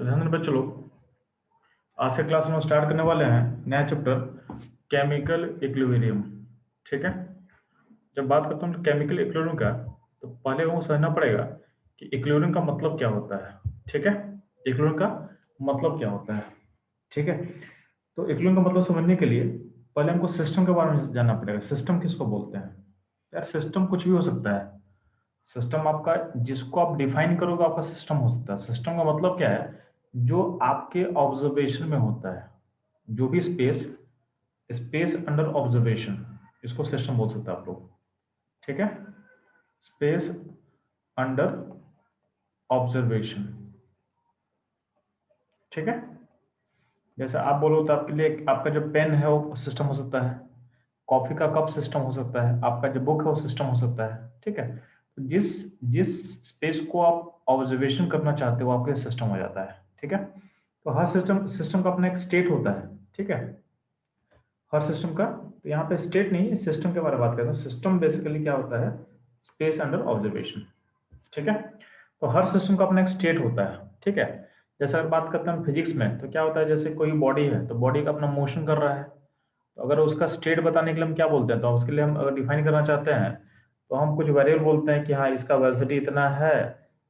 तो ध्यान देना बच्चों लोग, आज से क्लास में स्टार्ट करने वाले हैं नया चैप्टर केमिकल इक्विलिब्रियम। ठीक है। जब बात करता हूँ केमिकल इक्विलिब्रियम का, तो पहले हमको समझना पड़ेगा कि इक्विलिब्रियम का मतलब क्या होता है। ठीक है, इक्विलिब्रियम का मतलब क्या होता है। ठीक है, तो इक्विलिब्रियम का मतलब समझने के लिए पहले हमको सिस्टम के बारे में जानना पड़ेगा। सिस्टम किसको बोलते हैं? यार सिस्टम कुछ भी हो सकता है। सिस्टम आपका जिसको आप डिफाइन करोगे आपका सिस्टम हो सकता है। सिस्टम का मतलब क्या है? जो आपके ऑब्जर्वेशन में होता है, जो भी स्पेस स्पेस अंडर ऑब्जर्वेशन, इसको सिस्टम बोल सकते हैं आप लोग। ठीक है, स्पेस अंडर ऑब्जर्वेशन। ठीक है, जैसे आप बोलो तो आपके लिए आपका जो पेन है वो सिस्टम हो सकता है, कॉफी का कप सिस्टम हो सकता है, आपका जो बुक है वो सिस्टम हो सकता है। ठीक है, तो जिस जिस स्पेस को आप ऑब्जर्वेशन करना चाहते हो आपके सिस्टम हो जाता है। ठीक है, तो हर सिस्टम सिस्टम का अपना एक स्टेट होता है। ठीक है, हर सिस्टम का, तो यहाँ पे स्टेट नहीं, सिस्टम के बारे में बात करते हैं। सिस्टम बेसिकली क्या होता है? Space under observation. ठीक है, तो हर सिस्टम का अपना एक स्टेट होता है। ठीक है, जैसे अगर बात करते हैं फिजिक्स में, तो क्या होता है, जैसे कोई बॉडी है तो बॉडी का अपना मोशन कर रहा है, तो अगर उसका स्टेट बताने के लिए हम क्या बोलते हैं, तो उसके लिए हम अगर डिफाइन करना चाहते हैं तो हम कुछ वेरिएबल बोलते हैं कि हाँ इसका वेलोसिटी इतना है,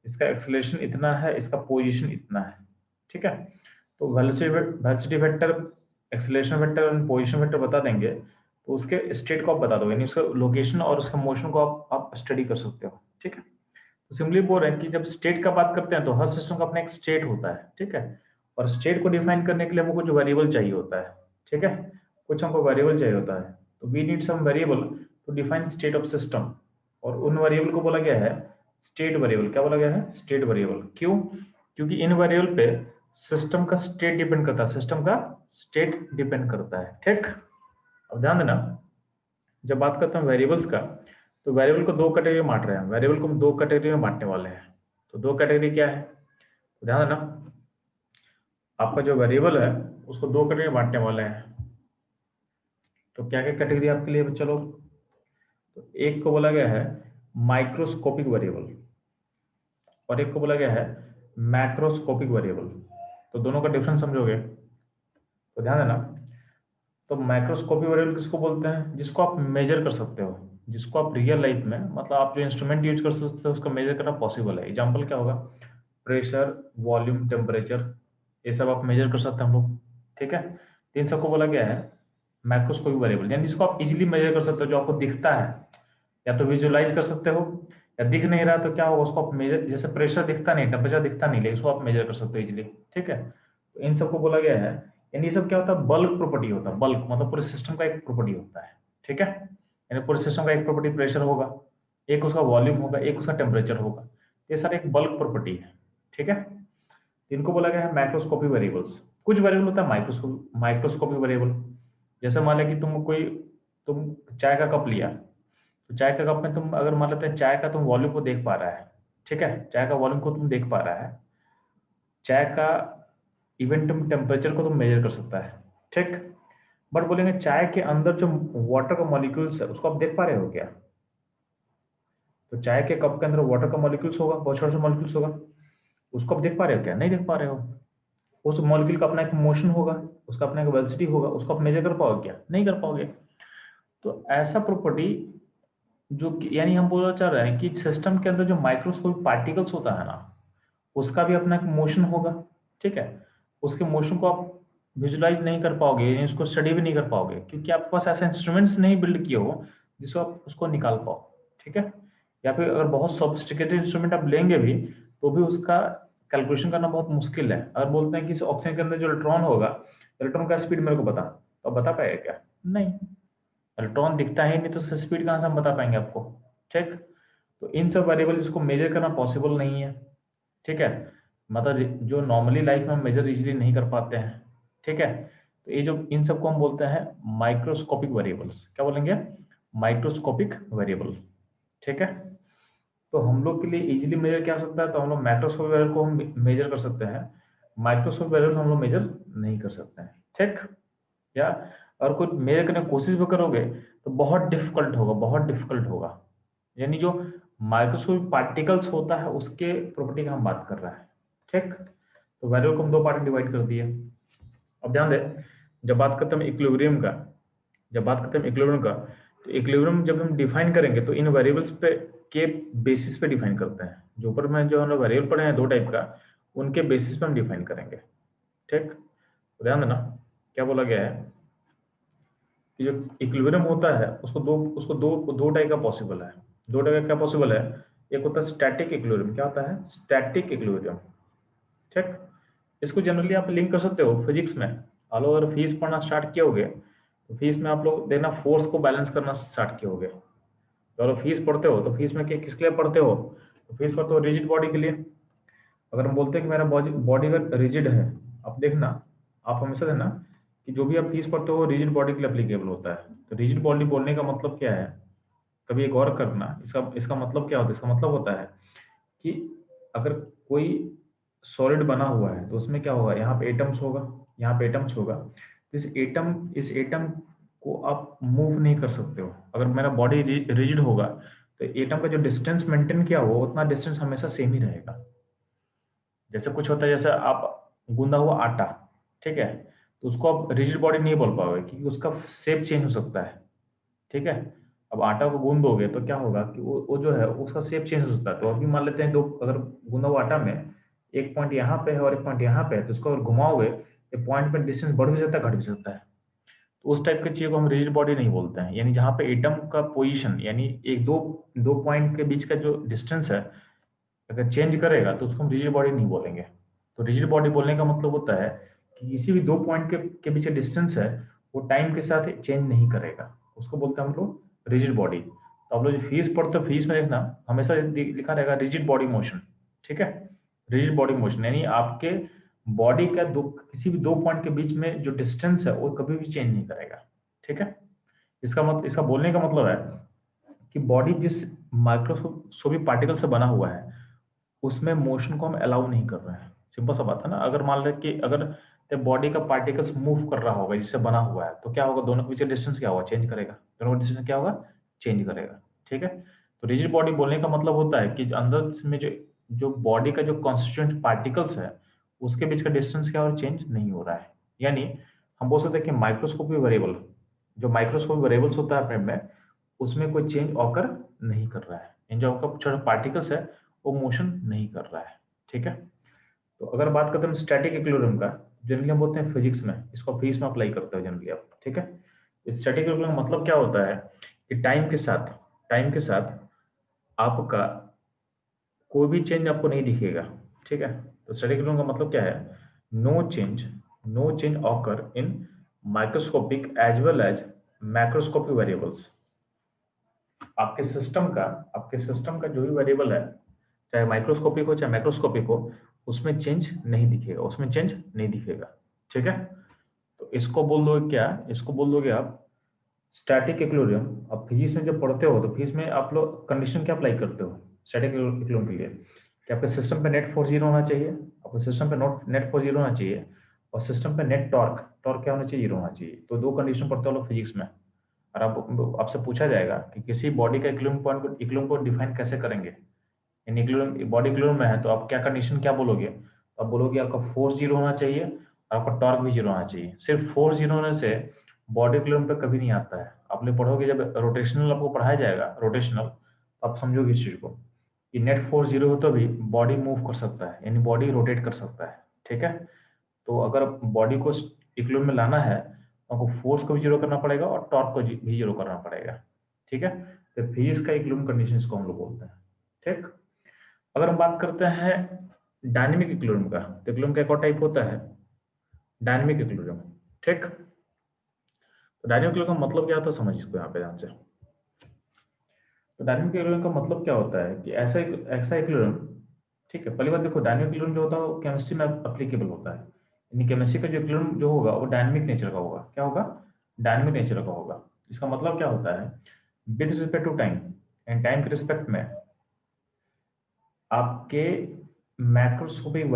इसका एक्सेलरेशन इतना है, इसका पोजीशन इतना है। ठीक है, तो वेलोसिटी वेक्टर, एक्सेलरेशन वेक्टर और पोजीशन वेक्टर बता देंगे तो उसके स्टेट को आप बता दोगे, यानी उसका लोकेशन और उसका मोशन को आप स्टडी कर सकते हो। ठीक है, तो सिंपली बोल रहे हैं कि जब स्टेट का बात करते हैं तो हर सिस्टम का अपना एक स्टेट होता है। ठीक है, और स्टेट को डिफाइन करने के लिए हमको कुछ वेरिएबल चाहिए होता है। ठीक है, कुछ हमको वेरिएबल चाहिए होता है, तो we need some variable to define state of system, और उन वेरिएबल को बोला गया है स्टेट वेरिएबल। क्या बोला गया है? State variable. क्यों? क्योंकि इन वेरिएबल पे सिस्टम का स्टेट डिपेंड करता है, सिस्टम का स्टेट डिपेंड करता है। ठीक, अब ध्यान देना, जब बात करते हैं वेरिएबल्स का, तो वेरिएबल को दो कैटेगरी में बांट रहे हैं। वेरिएबल को हम दो कैटेगरी में बांटने वाले हैं। तो दो कैटेगरी क्या है, तो ध्यान देना, आपका जो वेरिएबल है उसको दो कैटेगरी में बांटने वाले हैं। तो क्या क्या कैटेगरी आपके लिए चलो, तो एक को बोला गया है माइक्रोस्कोपिक वेरिएबल और एक को बोला गया है मैक्रोस्कोपिक वेरिएबल। तो दोनों का डिफरेंस समझोगे तो ध्यान देना, तो माइक्रोस्कोपिक वेरिएबल किसको बोलते हैं? जिसको आप मेजर कर सकते हो, जिसको आप रियल लाइफ में, मतलब आप जो इंस्ट्रूमेंट यूज कर सकते हो उसको मेजर करना पॉसिबल है। एग्जांपल क्या होगा? प्रेशर, वॉल्यूम, टेम्परेचर, ये सब आप मेजर कर सकते हैं हम लोग। ठीक है, तो इन सबको बोला गया है मैक्रोस्कोपिक वेरिएबल, यानी जिसको आप इजीली मेजर कर सकते हो, जो आपको दिखता है, या तो विजुअलाइज कर सकते हो, या दिख नहीं रहा तो क्या होगा उसको आप मेजर, जैसे प्रेशर दिखता नहीं, टेम्परेचर दिखता नहीं, लेकिन उसको आप मेजर कर सकते हो इजीली। ठीक है, तो इन सबको बोला गया है, यानी ये सब क्या होता है? बल्क प्रॉपर्टी होता है। बल्क मतलब पूरे सिस्टम का एक प्रॉपर्टी होता है। ठीक है, यानी पूरे सिस्टम का एक प्रॉपर्टी प्रेशर होगा, एक उसका वॉल्यूम होगा, एक उसका टेम्परेचर होगा। ये सारे एक बल्क प्रॉपर्टी है। ठीक है, इनको बोला गया है माइक्रोस्कोपिक वेरिएबल्स। कुछ वेरिएबल होता है माइक्रोस्कोपिक वेरिएबल। जैसे मान लिया कि तुम चाय का कप लिया, तो चाय के कप में तुम अगर मान लेते हैं चाय का तुम वॉल्यूम को देख पा रहा है। ठीक है, चाय का वॉल्यूम को तुम देख पा रहा है, चाय का इवन तुम टेम्परेचर को तुम मेजर कर सकता है। ठीक, बट बोलेंगे चाय के अंदर जो वाटर का मॉलिक्यूल्स है उसको आप देख पा रहे हो क्या? तो चाय के कप के अंदर वाटर का मॉलिक्यूल्स होगा, बहुत छोटा सा मॉलिक्यूल्स होगा, उसको आप देख पा रहे हो क्या? नहीं देख पा रहे हो। उस मॉलिक्यूल का अपना एक मोशन होगा, उसका अपना एक वेलोसिटी होगा, उसको आप मेजर कर पाओगे क्या? नहीं कर पाओगे। तो ऐसा प्रॉपर्टी जो यानी हम बोलना चाह रहे हैं कि सिस्टम के अंदर जो माइक्रोस्कोपिक पार्टिकल्स होता है ना, उसका भी अपना एक मोशन होगा। ठीक है, उसके मोशन को आप विजुलाइज नहीं कर पाओगे, यानी उसको स्टडी भी नहीं कर पाओगे, क्योंकि आपके पास ऐसे इंस्ट्रूमेंट्स नहीं बिल्ड किए हो जिसको आप उसको निकाल पाओ। ठीक है, या फिर अगर बहुत सोफिस्टिकेटेड इंस्ट्रूमेंट आप लेंगे भी तो भी उसका कैलकुलेशन करना बहुत मुश्किल है। अगर बोलते हैं कि इस ऑक्सीजन के अंदर जो इलेक्ट्रॉन होगा, इलेक्ट्रॉन का स्पीड मेरे को बता, तो आप बता पाएगा क्या? नहीं, इलेक्ट्रॉन दिखता ही नहीं तो स्पीड कहाँ से हम बता पाएंगे आपको? ठीक, तो इन सब वेरिएबल इसको मेजर करना पॉसिबल नहीं है। ठीक है, मतलब जो नॉर्मली लाइफ में हम मेजर इजीली नहीं कर पाते हैं। ठीक है, तो ये जो इन सबको हम बोलते हैं माइक्रोस्कोपिक वेरिएबल्स। क्या बोलेंगे? Microscopic variable. ठीक है, तो हम लोग के लिए इजीली मेजर क्या हो सकता है, तो हम लोग माइक्रोस्कोपिक वेरिएबल को हम मेजर कर सकते हैं, माइक्रोस्कोपिक वेरिएबल हम लोग मेजर नहीं कर सकते हैं। ठीक, या और कुछ मेजर करने की कोशिश भी करोगे तो बहुत डिफिकल्ट होगा, बहुत डिफिकल्ट होगा। यानी जो माइक्रोस्कोपिक पार्टिकल्स होता है उसके प्रॉपर्टी का हम बात कर रहे हैं। ठीक, तो वेरिएबल को हम दो पार्ट में डिवाइड कर दिए। अब ध्यान दें, जब बात करते हैं इक्विलिब्रियम का, तो इक्विलिब्रियम जब हम डिफाइन करेंगे तो इन वेरिएबल्स पे के बेसिस पे डिफाइन करते हैं। जो ऊपर में जो हम लोग वेरिएबल पढ़े हैं दो टाइप का, उनके बेसिस पे हम डिफाइन करेंगे। ठीक, तो ध्यान देना क्या बोला गया है कि जो इक्विलिब्रियम होता है उसको दो टाइप का पॉसिबल है। दो टाइप का क्या पॉसिबल है? एक होता है स्टैटिक इक्विलिब्रियम। क्या होता है? Static equilibrium. ठीक, इसको जनरली आप लिंक कर सकते हो फिजिक्स में। आप लोग अगर फीस पढ़ना स्टार्ट किए होगे तो फीस में आप लोग देखना फोर्स को बैलेंस करना स्टार्ट किए होगे। तो अगर फीस पढ़ते हो तो फीस में किसके लिए पढ़ते हो? तो फीस पढ़ते हो रिजिड बॉडी के लिए। अगर हम बोलते हैं कि मेरा बॉडी अगर रिजिड है, आप देखना, आप हमेशा देखना कि जो भी आप फीस पढ़ते हो रिजिड बॉडी के लिए एप्लीकेबल होता है। तो रिजिड बॉडी बोलने का मतलब क्या है, कभी एक और करना, इसका इसका मतलब क्या होता है? इसका मतलब होता है कि अगर कोई सॉलिड बना हुआ है तो उसमें क्या होगा, यहाँ पे एटम्स होगा, यहाँ पे एटम्स होगा। तो इस एटम को आप मूव नहीं कर सकते हो। अगर मेरा बॉडी रिजिड होगा तो एटम का जो डिस्टेंस मेंटेन किया हो उतना डिस्टेंस हमेशा सेम ही रहेगा। जैसे कुछ होता है, जैसे आप गूंदा हुआ आटा, ठीक है, तो उसको आप रिजिड बॉडी नहीं बोल पाओगे क्योंकि उसका शेप चेंज हो सकता है। ठीक है, अब आटा को गूंद दोगे तो क्या होगा कि वो जो है उसका शेप चेंज हो सकता है। तो अभी मान लेते हैं दो, अगर गूंदा हुआ आटा में एक पॉइंट यहाँ पे है और एक पॉइंट यहाँ पे है, तो इसको अगर घुमाओगे तो पॉइंट में डिस्टेंस बढ़ भी सकता है, घट भी सकता है। तो उस टाइप की चीज़ को हम रिजिड बॉडी नहीं बोलते हैं। यानी जहाँ पे एटम का पोजीशन, यानी एक दो दो पॉइंट के बीच का जो डिस्टेंस है अगर चेंज करेगा तो उसको हम रिजिड बॉडी नहीं बोलेंगे। तो रिजिड बॉडी बोलने का मतलब होता है कि किसी भी दो पॉइंट के बीच का डिस्टेंस है वो टाइम के साथ चेंज नहीं करेगा, उसको बोलते हैं हम लोग रिजिड बॉडी। तो आप लोग जो फीस पढ़ते हो फीस में देखना हमेशा लिखा रहेगा रिजिड बॉडी मोशन। ठीक है, रिजिड बॉडी मोशन यानी आपके बॉडी का दो किसी भी दो पॉइंट के बीच में जो डिस्टेंस है वो कभी भी चेंज नहीं करेगा। ठीक है, इसका बोलने का मतलब है कि बॉडी जिस माइक्रोस्कोपिक पार्टिकल से बना हुआ है उसमें मोशन को हम अलाउ नहीं कर रहे हैं। सिंपल सा बात है ना। अगर मान लें कि अगर बॉडी का पार्टिकल्स मूव कर रहा होगा जिससे बना हुआ है तो क्या होगा, दोनों के बीच का डिस्टेंस क्या होगा, चेंज करेगा। दोनों का डिस्टेंस क्या होगा, चेंज करेगा। ठीक है, तो रिजिड बॉडी बोलने का मतलब होता है कि अंदर में जो जो बॉडी का जो कॉन्स्टिट्यूएंट पार्टिकल्स है उसके बीच का डिस्टेंस क्या और चेंज नहीं हो रहा है। यानी हम बोल सकते हैं कि माइक्रोस्कोपिक वेरिएबल, जो माइक्रोस्कोपिक वेरिएबल्स होता है अपने में, उसमें कोई चेंज ऑकर नहीं कर रहा है। इन जो आपका छोटा पार्टिकल्स है वो मोशन नहीं कर रहा है। ठीक है, तो अगर बात करते हैं स्टैटिक इक्विलिब्रियम का, जनरली हम बोलते हैं फिजिक्स में, इसको फिजिक्स में अप्लाई करते हो जनरली आप। ठीक है, स्टैटिक इक्विलिब्रियम का मतलब क्या होता है कि टाइम के साथ आपका कोई भी चेंज आपको नहीं दिखेगा। ठीक है, तो स्टैटिक इक्विलिब्रियम का मतलब क्या है, no change occur in microscopic as well as macroscopic variables. आपके सिस्टम का जो भी वेरिएबल है, चाहे माइक्रोस्कोपिक हो चाहे मैक्रोस्कोपिक हो, उसमें चेंज नहीं दिखेगा। ठीक है, तो इसको बोल दोगे क्या, इसको बोल दोगे आप स्टैटिक इक्विलिब्रियम। अब फिजिक्स में जब पढ़ते हो तो फिजिक्स में आप लोग कंडीशन क्या अप्लाई करते हो स्टैटिक इक्विलिब्रियम के लिए, कि आपके सिस्टम पे नेट फोर्स जीरो होना चाहिए, आपके सिस्टम पे नोट नेट फोर्स जीरो होना चाहिए, और सिस्टम पे नेट टॉर्क टॉर्क क्या होना चाहिए, जीरो होना चाहिए। तो दो कंडीशन पढ़ते हो लोग फिजिक्स में। और आप आपसे पूछा जाएगा कि किसी बॉडी का इक्विलिब्रियम को डिफाइन कैसे करेंगे, इन बॉडी इक्विलिब्रियम में है तो आप क्या कंडीशन क्या बोलोगे, तो आप बोलोगे आपका फोर्स जीरो होना चाहिए और आपका टॉर्क भी जीरो होना चाहिए। सिर्फ फोर्स जीरो होने से बॉडी इक्विलिब्रियम पे कभी नहीं आता है। आप लोग पढ़ोगे जब रोटेशनल आपको पढ़ाया जाएगा, रोटेशनल, तो आप समझोगे इस चीज को कि नेट फोर्स जीरो हो तो भी बॉडी मूव कर सकता है, यानी बॉडी रोटेट कर सकता है। ठीक है, तो अगर बॉडी को इक्विलिब्रियम में लाना है तो आपको फोर्स को भी जीरो करना पड़ेगा और टॉर्क को भी जीरो करना पड़ेगा। ठीक है, तो फिजिक्स का इक्विलिब्रियम कंडीशन इसको हम लोग बोलते हैं। ठीक, अगर हम बात करते हैं डायनेमिक इक्विलिब्रियम का, तो इक्विलिब्रियम का एक और टाइप होता है डायनेमिक इक्विलिब्रियम। ठीक, तो डायनेमिक इक्विलिब्रियम का मतलब क्या होता है, समझ इसको यहाँ पे ध्यान से। तो डायनेमिक इक्विलिब्रियम का मतलब क्या होता है कि ऐसा ऐसा इक्विलिब्रियम, ठीक है, पहली बात देखो डायनेमिक इक्विलिब्रियम जो होता है वो केमिस्ट्री में एप्लीकेबल होता है। यानी केमिस्ट्री का जो इक्विलिब्रियम जो होगा वो डायनेमिक नेचर का होगा। क्या होगा, डायनेमिक नेचर का होगा। इसका मतलब क्या होता है, with respect to time, and time के रिस्पेक्ट में आपके मैक्रोस्कोपिक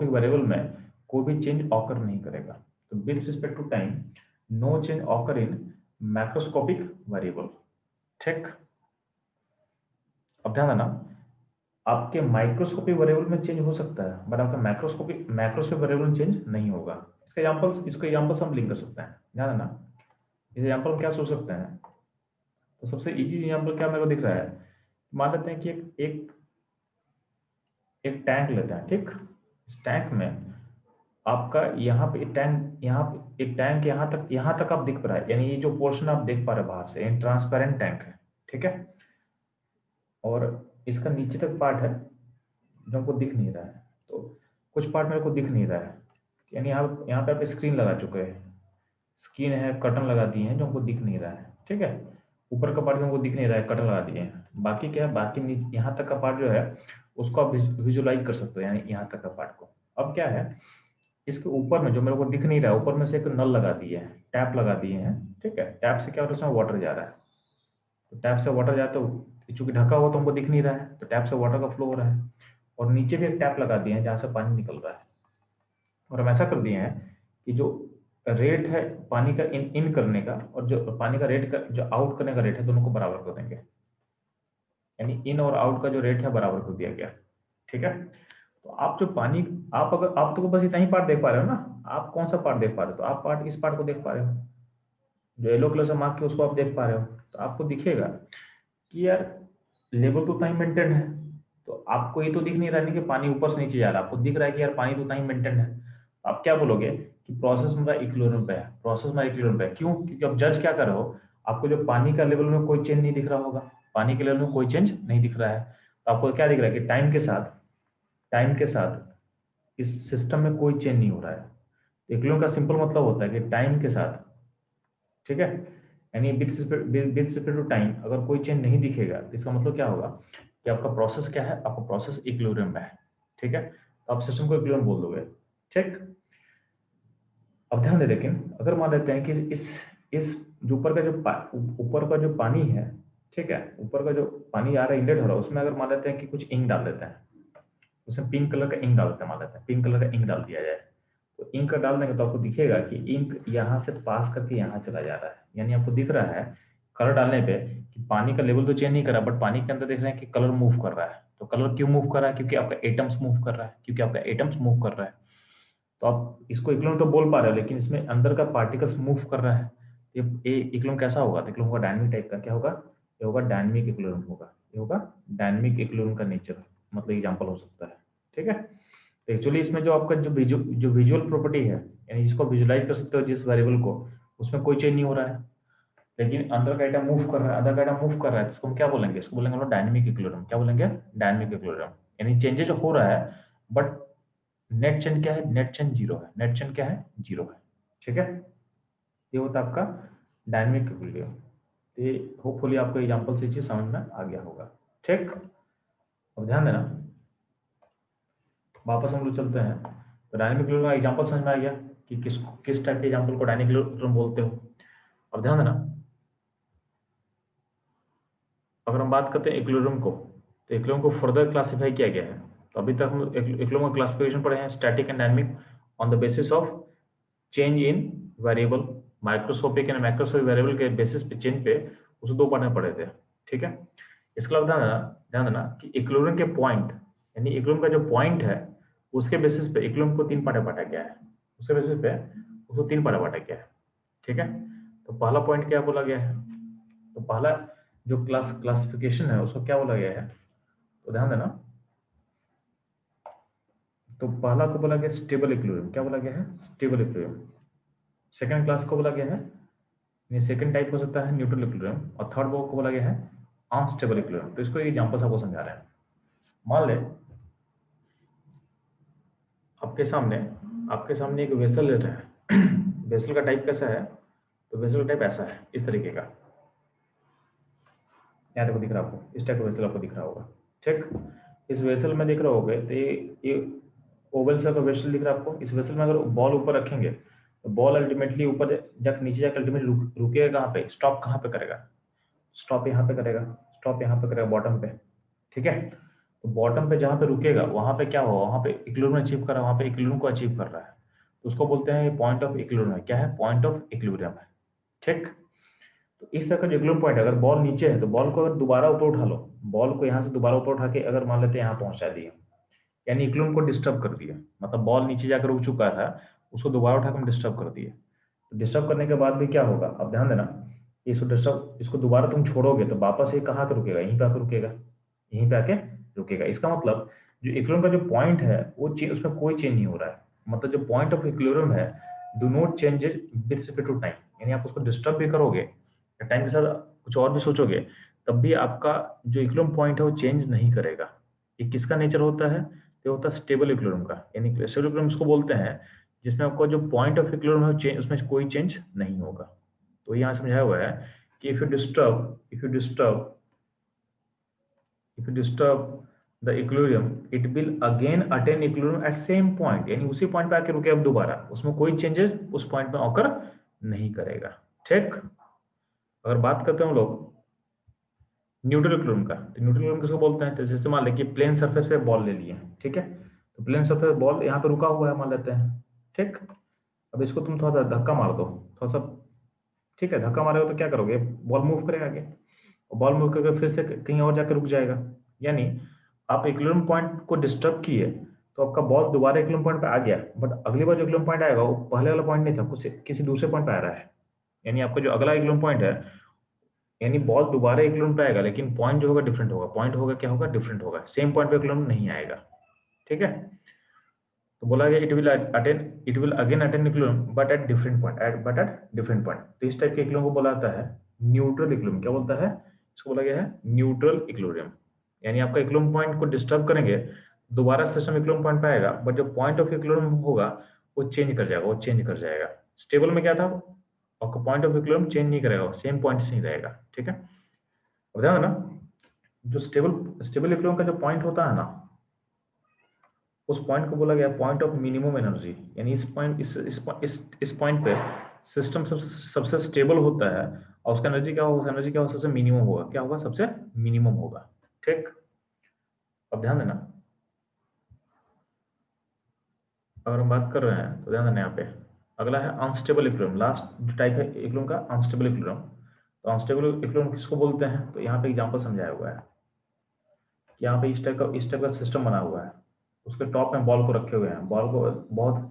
वेरिएबल में कोई भी चेंज ऑकर नहीं करेगा। तो with respect to time no change occur in macroscopic variable. ठीक, अब ध्यान देना आपके माइक्रोस्कोपिक वेरिएबल में चेंज हो सकता है, बट आपका मैक्रोस्कोपिक वेरिएबल में चेंज नहीं होगा। इसका एग्जांपल्स हम लिंक कर सकते हैं, ध्यान देना। इस एग्जांपल में क्या सोच सकते हैं, तो सबसे इजी एग्जांपल क्या मेरे को दिख रहा है, मान लेते हैं कि एक एक टैंक लेते हैं, ठीक। इस टैंक में आपका यहाँ पे एक टैंक यहाँ तक आप दिख रहा है, यानी ये जो पोर्शन आप देख पा रहे हैं बाहर से, ये ट्रांसपेरेंट टैंक है, ठीक है। और इसका नीचे तक पार्ट है जो हमको दिख नहीं रहा है, तो कुछ पार्ट मेरे को दिख नहीं रहा है, यानी यहाँ पे आप स्क्रीन लगा चुके हैं, स्क्रीन है, कर्टन लगा दिए हैं जो हमको दिख नहीं रहा है, ठीक है। ऊपर का पार्ट जो हमको दिख नहीं रहा है, कर्टन लगा दिए हैं। बाकी क्या है, यहाँ तक का पार्ट जो है उसको आप विजुअलाइज कर सकते हो, यानी यहाँ तक का पार्ट को। अब क्या है, इसके ऊपर में जो मेरे को दिख नहीं रहा है, ऊपर में से एक नल लगा दिए हैं, टैप लगा दिए हैं, ठीक है। टैप से क्या होता है, उसमें वाटर जा रहा है, तो टैप से वाटर जाता है, चूंकि ढका हुआ तो हमको दिख नहीं रहा है, तो टैप से वाटर का फ्लो हो रहा है। और नीचे भी एक टैप लगा दिए हैं जहाँ से पानी निकल रहा है। और हम ऐसा कर दिए हैं कि जो रेट है पानी का इन करने का, और जो पानी का रेट का जो आउट करने का रेट है, दोनों को बराबर कर देंगे, यानी इन और आउट का जो रेट है बराबर कर दिया गया, ठीक है। तो आप जो पानी, अगर आप तो बस इतना ही पार्ट देख पा रहे हो ना, आप कौन सा पार्ट देख पा रहे हो, तो आप इस पार्ट को देख पा रहे हो, जो येलो कलर से मार्क किया उसको आप देख पा रहे हो, तो आपको दिखेगा कि यार लेवल तो उतना ही मेंटेन है। तो आपको ये तो दिख नहीं रहा है कि पानी ऊपर से नीचे जा रहा है, आपको दिख रहा है कि यार पानी तो उतना ही मेंटेन है। आप क्या बोलोगे कि प्रोसेस मेरा इक्विलिब्रियम पे है, प्रोसेस मेरा इक्विलिब्रियम पे है। क्यों? क्योंकि आप जज क्या कर रहे हो, आपको जो पानी का लेवल में कोई चेंज नहीं दिख रहा होगा, पानी के लेवल में कोई चेंज नहीं दिख रहा है, तो आपको क्या दिख रहा है कि टाइम के साथ इस सिस्टम में कोई चेंज नहीं हो रहा है। इक्विलिब्रियम का सिंपल मतलब होता है कि टाइम के साथ, ठीक है, यानी विथ रिस्पेक्ट टू टाइम अगर कोई चेंज नहीं दिखेगा, तो इसका मतलब क्या होगा कि आपका प्रोसेस क्या है, आपका प्रोसेस इक्विलिब्रियम में है, ठीक है। तो आप सिस्टम को इक्विलिब्रियम बोल दोगे, ठीक। अब ध्यान दे, लेकिन अगर मान लेते हैं कि इस जो ऊपर का जो पानी है, ठीक है, ऊपर का जो पानी आ रहा है, इनलेट हो रहा है, उसमें अगर मान लेते हैं कि कुछ इंक डाल देते हैं, उसमें पिंक कलर का इंक डालते हैं, मान लेते हैं पिंक कलर का इंक डाल दिया जाए, तो इंक डाल देंगे तो आपको दिखेगा कि इंक यहाँ से पास करके यहाँ चला जा रहा है, यानी आपको दिख रहा है कलर डालने पे कि पानी का लेवल तो चेंज नहीं कर रहा, बट पानी के अंदर देख रहे हैं कि कलर मूव कर रहा है। तो कलर क्यों मूव कर रहा है? क्योंकि आपका एटम्स मूव कर रहा है, तो आप इसको इक्विलिब्रियम तो बोल पा रहे हो, लेकिन इसमें अंदर का पार्टिकल्स मूव कर रहा है। ये इक्विलिब्रियम कैसा होगा? तो इक्विलिब्रियम होगा डायनामिक टाइप का। क्या होगा? ये होगा डायनामिक इक्विलिब्रियम होगा, ये होगा डायनामिक इक्विलिब्रियम का नेचर, मतलब एग्जांपल हो सकता है, ठीक है। तो एक्चुअली इसमें जो आपका जो विजुअल प्रॉपर्टी है, यानी जिसको विजुलाइज कर सकते हो जिस वेरिएबल को, उसमें कोई चेंज नहीं हो रहा है, लेकिन अंदर का आइटम मूव कर रहा है, अंदर का आइटम मूव कर रहा है, तो इसको हम क्या बोलेंगे? इसको बोलेंगे हम लोग डायनामिक इक्विलिब्रियम। क्या बोलेंगे? Dynamic equilibrium. यानी चेंजेस हो रहा है, बट नेट चेंज क्या है? नेट चेंज जीरो है, नेट चेंज क्या है? जीरो है, ठीक है। ये होता है आपका डायनामिक इक्विलिब्रियम। ये होपफुली आपको एग्जांपल से चीज समझ में आ गया होगा, ठीक। अब ध्यान देना, वापस हम लोग चलते हैं। तो डायनामिक इक्विलिब्रियम का एग्जांपल समझ में आ गया कि किस टाइप के एग्जांपल को डायनामिक इक्विलिब्रियम बोलते हो। अब ध्यान देना, अगर हम बात करते हैं इक्विलिब्रियम को, तो इक्विलिब्रियम को फर्दर क्लासिफाई किया गया है। तो अभी तक हम इक्विलिब्रियम का क्लासिफिकेशन पढ़े हैं, static and dynamic, on the basis of change in variable, microscopic and macroscopic variable के बेसिस पे चेंज पे, उसे दो पार्ट में पढ़े थे, ठीक है। इसके अलावा ध्यान देना कि इक्विलिब्रियम के पॉइंट, यानी इक्विलिब्रियम का जो पॉइंट है, उसके बेसिस पे इक्विलिब्रियम को तीन पार्ट में बांटा गया है, उसके बेसिस पे उसको तीन पार्ट में बांटा गया है, ठीक है। तो पहला पॉइंट क्या बोला गया है? तो पहला जो क्लासिफिकेशन है उसको क्या बोला गया है? तो ध्यान देना, तो पहला को बोला गया स्टेबल इक्विलिब्रियम। क्या बोला गया है? Stable equilibrium. सेकंड क्लास को बोला गया है, ये सेकंड टाइप हो सकता है न्यूट्रल इक्विलिब्रियम, और थर्ड को बोला गया है अनस्टेबल इक्विलिब्रियम। तो इसको एग्जांपल से आपको समझा रहे हैं। मान ले आपके सामने एक वेसल लेटर है। वेसल का टाइप कैसा है? तो वेसल का टाइप ऐसा है, इस तरीके का, यहाँ देखो दिख रहा है आपको, इस टाइप का वेसल आपको दिख रहा होगा, ठीक। इस वेसल में दिख रहा होगा, तो ये ओवल सा का वेसल दिख रहा है आपको। इस वेसल में अगर बॉल ऊपर रखेंगे, तो बॉल अल्टीमेटली ऊपर जाकर नीचे जाकर अल्टीमेटली रुकेगा कहाँ पे? स्टॉप कहाँ पे करेगा? स्टॉप यहाँ पे करेगा, स्टॉप यहाँ पे करेगा, बॉटम पे, ठीक है। तो बॉटम पे जहाँ पे रुकेगा वहाँ पे क्या होगा? वहाँ पे इक्विलिब्रियम अचीव कर रहा है, वहाँ पे इक्विलिब्रियम को अचीव कर रहा है, तो उसको बोलते हैं पॉइंट ऑफ इक्विलिब्रियम है। क्या है? पॉइंट ऑफ इक्विलिब्रियम है, ठीक। तो इस तरह का जो इक्विलिब्रियम पॉइंट है, अगर बॉल नीचे है तो बॉल को अगर दोबारा ऊपर उठा लो, बॉल को यहाँ से दोबारा ऊपर उठा के अगर मान लेते हैं यहाँ पहुंचा दिया, यानी इक्विलिब्रियम को डिस्टर्ब कर दिया, मतलब बॉल नीचे जाकर रुक चुका था, उसको दोबारा उठाकर हम डिस्टर्ब कर दिए। तो डिस्टर्ब करने के बाद भी क्या होगा, अब ध्यान देना, इसको डिस्टर्ब, इसको दोबारा तुम छोड़ोगे तो वापस ये कहाँ पे रुकेगा, यहीं पे आके रुकेगा, यहीं पे आके रुकेगा। इसका मतलब जो इक्विलिब्रियम का जो पॉइंट है वो चेंज, उसमें कोई चेंज नहीं हो रहा है, मतलब जो पॉइंट ऑफ इक्विलिब्रियम है do not changes with respect to time, यानी आप उसको डिस्टर्ब भी करोगे या टाइम के साथ कुछ और भी सोचोगे, तब भी आपका जो इक्विलिब्रियम पॉइंट है वो चेंज नहीं करेगा। ये किसका नेचर होता है, ये होता है स्टेबल इक्विलिब्रियम का, यानी स्टेबल इक्विलिब्रियम उसको बोलते हैं जिसमें आपका जो पॉइंट ऑफ इक्विलिब्रियम है उसमें कोई चेंज नहीं होगा। तो यहाँ समझाया हुआ है कि if you disturb the equilibrium it will again attain equilibrium at same point, यानी उसी पॉइंट पे आके रुके अब दोबारा, उसमें कोई चेंजेस उस पॉइंट में ऑकर नहीं करेगा। ठीक, अगर बात करते हैं हम लोग न्यूट्रल इक्विलिब्रियम का, तो न्यूट्रल इक्विलिब्रियम किसको बोलते हैं, तो जैसे मान लें कि प्लेन सरफेस पे बॉल ले लिए, ठीक है, तो प्लेन सरफेस बॉल यहाँ पे रुका हुआ है मान लेते हैं, ठीक, अब इसको तुम थोड़ा सा धक्का मार दो, थोड़ा सा, ठीक है, धक्का मारोगे तो क्या करोगे, बॉल मूव करेगा आगे, और बॉल मूव करके फिर से कहीं और जाकर रुक जाएगा, यानी आप इक्विलिब्रियम पॉइंट को डिस्टर्ब किए तो आपका बॉल दोबारा इक्विलिब्रियम पॉइंट पे आ गया, बट अगली बार जो इक्विलिब्रियम पॉइंट आएगा वो पहले वाला पॉइंट नहीं था, कुछ किसी दूसरे पॉइंट पे आ रहा है, यानी आपका जो अगला इक्विलिब्रियम पॉइंट है, यानी बॉल दोबारा इक्विलिब्रियम पे आएगा लेकिन पॉइंट जो होगा डिफरेंट होगा, पॉइंट होगा क्या होगा, डिफरेंट होगा, सेम पॉइंट पे इक्विलिब्रियम नहीं आएगा। ठीक है, तो बोला गया it will again attain equilibrium but at different point, तो इस टाइप के इक्विलिब्रियम को बोला जाता है न्यूट्रल इक्विलिब्रियम। क्या बोलता है, इसको बोला गया है न्यूट्रल इक्विलिब्रियम, यानी आपका इक्विलिब्रियम पॉइंट को डिस्टर्ब करेंगे, दोबारा सिस्टम इक्विलिब्रियम पॉइंट पे आएगा, बट जो पॉइंट ऑफ इक्विलिब्रियम होगा वो चेंज कर जाएगा। स्टेबल में क्या था, आपका पॉइंट ऑफ इक्विलिब्रियम चेंज नहीं करेगा, सेम पॉइंट से ही रहेगा। ठीक है, अब ध्यान देना, जो स्टेबल इक्विलिब्रियम का जो पॉइंट होता है ना, उस पॉइंट को बोला गया पॉइंट ऑफ मिनिमम एनर्जी, यानी इस पॉइंट पे सिस्टम सबसे स्टेबल होता है, और उसका एनर्जी क्या होगा, सबसे मिनिमम होगा, क्या होगा, सबसे मिनिमम होगा। ठीक, अब ध्यान देना, अगर हम बात कर रहे हैं तो ध्यान देना यहाँ पे, अगला है अनस्टेबल इक्विलिब्रियम, लास्ट टाइप है इक्विलिब्रियम का अनस्टेबल इक्विलिब्रियम। तो अनस्टेबल इक्विलिब्रियम किसको बोलते हैं, तो यहाँ पे एग्जांपल समझाया हुआ है कि यहाँ पे इस टाइप का सिस्टम बना हुआ है, उसके टॉप में बॉल को रखे हुए हैं, बॉल को बहुत